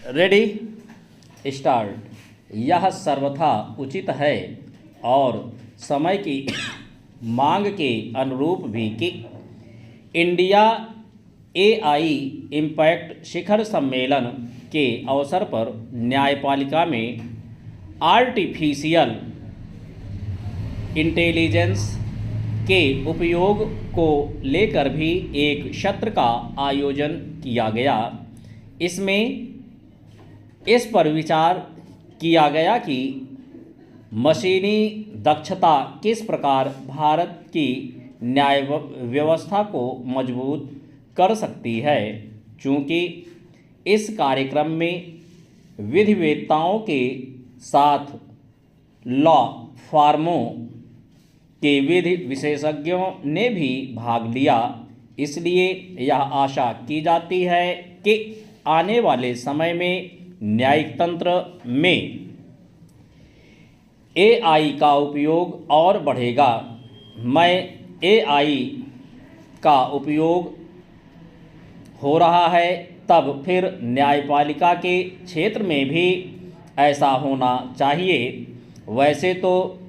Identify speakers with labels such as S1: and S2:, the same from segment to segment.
S1: Ready start. यह सर्वथा उचित है और समय की मांग के अनुरूप भी कि इंडिया एआई इम्पैक्ट शिखर सम्मेलन के अवसर पर न्यायपालिका में आर्टिफिशियल इंटेलिजेंस के उपयोग को लेकर भी एक सत्र का आयोजन किया गया। इसमें इस पर विचार किया गया कि मशीनी दक्षता किस प्रकार भारत की न्याय व्यवस्था को मजबूत कर सकती है। चूँकि इस कार्यक्रम में विधिवेत्ताओं के साथ लॉ फर्मों के विधि विशेषज्ञों ने भी भाग लिया, इसलिए यह आशा की जाती है कि आने वाले समय में न्यायिक तंत्र में एआई का उपयोग और बढ़ेगा। मैं एआई का उपयोग हो रहा है, तब फिर न्यायपालिका के क्षेत्र में भी ऐसा होना चाहिए। वैसे तो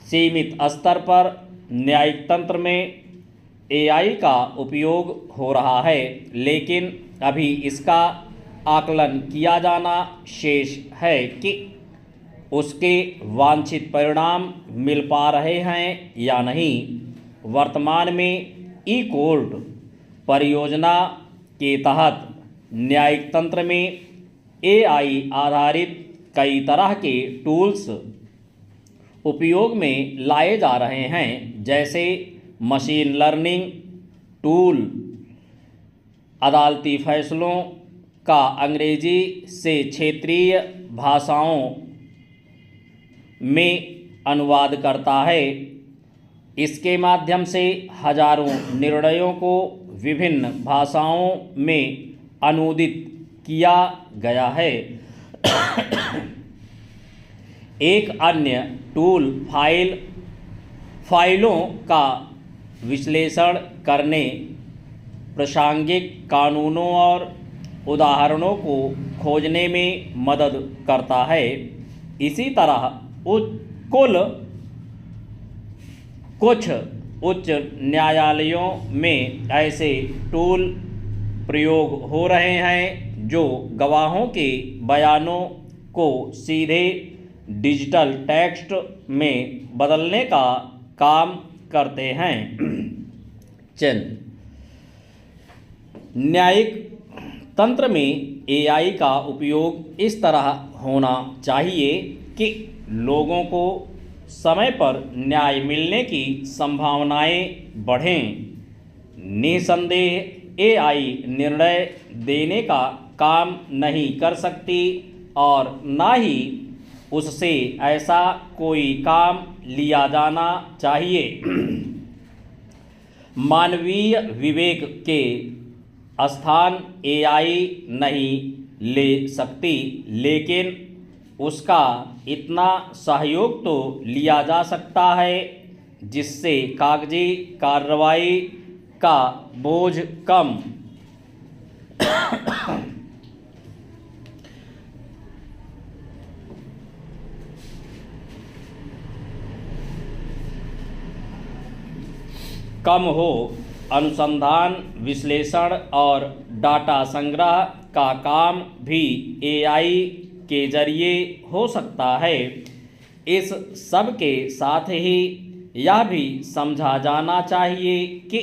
S1: सीमित स्तर पर न्यायिक तंत्र में एआई का उपयोग हो रहा है, लेकिन अभी इसका आकलन किया जाना शेष है कि उसके वांछित परिणाम मिल पा रहे हैं या नहीं। वर्तमान में ई कोर्ट परियोजना के तहत न्यायिक तंत्र में एआई आधारित कई तरह के टूल्स उपयोग में लाए जा रहे हैं, जैसे मशीन लर्निंग टूल, अदालती फैसलों का अंग्रेजी से क्षेत्रीय भाषाओं में अनुवाद करता है। इसके माध्यम से हजारों निर्णयों को विभिन्न भाषाओं में अनुदित किया गया है। एक अन्य टूल फाइलों का विश्लेषण करने, प्रासंगिक कानूनों और उदाहरणों को खोजने में मदद करता है। इसी तरह कुछ उच्च न्यायालयों में ऐसे टूल प्रयोग हो रहे हैं जो गवाहों के बयानों को सीधे डिजिटल टेक्स्ट में बदलने का काम करते हैं। न्यायिक तंत्र में एआई का उपयोग इस तरह होना चाहिए कि लोगों को समय पर न्याय मिलने की संभावनाएं बढ़ें। निसंदेह एआई निर्णय देने का काम नहीं कर सकती और ना ही उससे ऐसा कोई काम लिया जाना चाहिए। मानवीय विवेक के स्थान एआई नहीं ले सकती, लेकिन उसका इतना सहयोग तो लिया जा सकता है जिससे कागजी कार्रवाई का बोझ कम हो। अनुसंधान, विश्लेषण और डाटा संग्रह का काम भी एआई के जरिए हो सकता है। इस सब के साथ ही यह भी समझा जाना चाहिए कि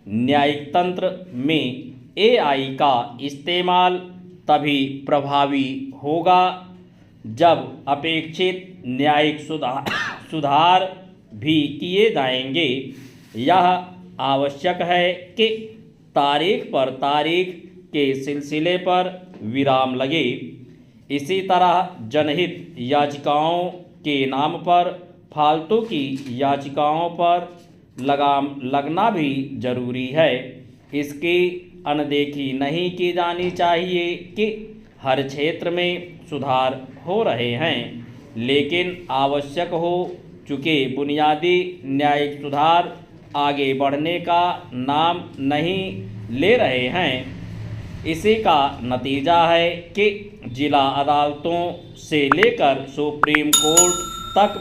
S1: न्यायिक तंत्र में एआई का इस्तेमाल तभी प्रभावी होगा जब अपेक्षित न्यायिक सुधार भी किए जाएंगे। यह आवश्यक है कि तारीख पर तारीख के सिलसिले पर विराम लगे। इसी तरह जनहित याचिकाओं के नाम पर फालतू की याचिकाओं पर लगाम लगना भी जरूरी है। इसकी अनदेखी नहीं की जानी चाहिए कि हर क्षेत्र में सुधार हो रहे हैं, लेकिन आवश्यक हो चुके बुनियादी न्यायिक सुधार आगे बढ़ने का नाम नहीं ले रहे हैं। इसी का नतीजा है कि जिला अदालतों से लेकर सुप्रीम कोर्ट तक में